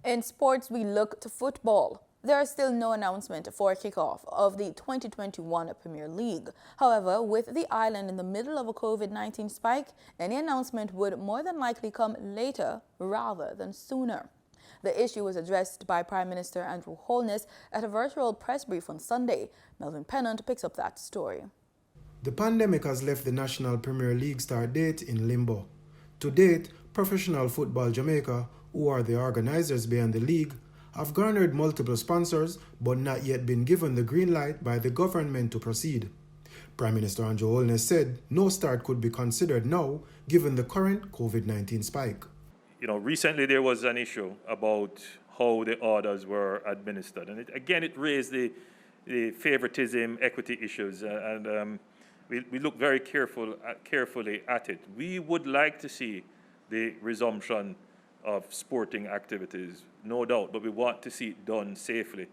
In sports, we look to football. There is still no announcement for kickoff of the 2021 Premier League. However, with the island in the middle of a COVID-19 spike, any announcement would more than likely come later rather than sooner. The issue was addressed by Prime Minister Andrew Holness at a virtual press brief on Sunday. Melvin Pennant picks up that story. The pandemic has left the National Premier League start date in limbo. To date, Professional Football Jamaica, who are the organizers behind the league, have garnered multiple sponsors but not yet been given the green light by the government to proceed. Prime Minister Andrew Holness said no start could be considered now given the current COVID-19 spike. Recently there was an issue about how the orders were administered. And it raised the favoritism, equity issues, and we look very carefully at it. We would like to see the resumption of sporting activities, no doubt, but we want to see it done safely.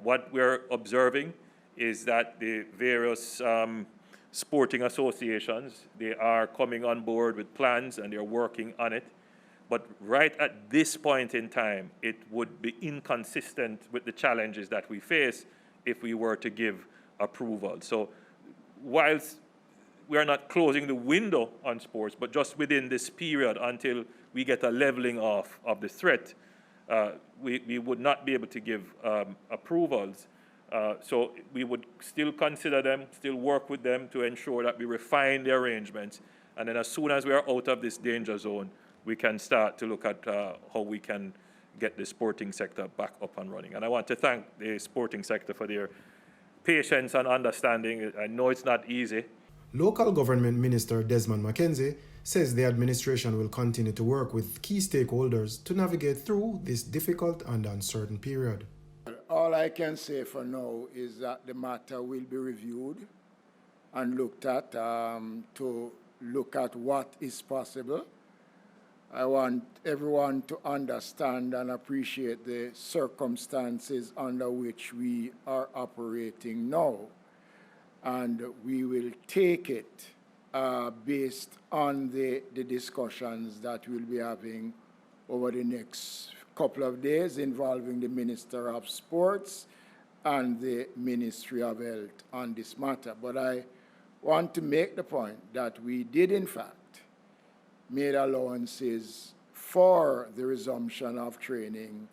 What we're observing is that the various sporting associations, they are coming on board with plans and they're working on it. But right at this point in time, it would be inconsistent with the challenges that we face if we were to give approval. So whilst we are not closing the window on sports, but just within this period until we get a leveling off of the threat, we would not be able to give approvals. So we would still consider them, still work with them to ensure that we refine the arrangements. And then as soon as we are out of this danger zone, we can start to look at how we can get the sporting sector back up and running. And I want to thank the sporting sector for their patience and understanding. I know it's not easy. Local Government Minister Desmond McKenzie says the administration will continue to work with key stakeholders to navigate through this difficult and uncertain period. All I can say for now is that the matter will be reviewed and looked at to look at what is possible. I want everyone to understand and appreciate the circumstances under which we are operating now. And we will take it based on the discussions that we'll be having over the next couple of days involving the Minister of Sports and the Ministry of Health on this matter. But I want to make the point that we did, in fact, made allowances for the resumption of training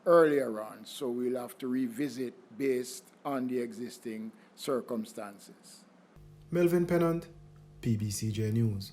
earlier on. So we'll have to revisit based on the existing circumstances. Melvin Pennant, PBCJ News.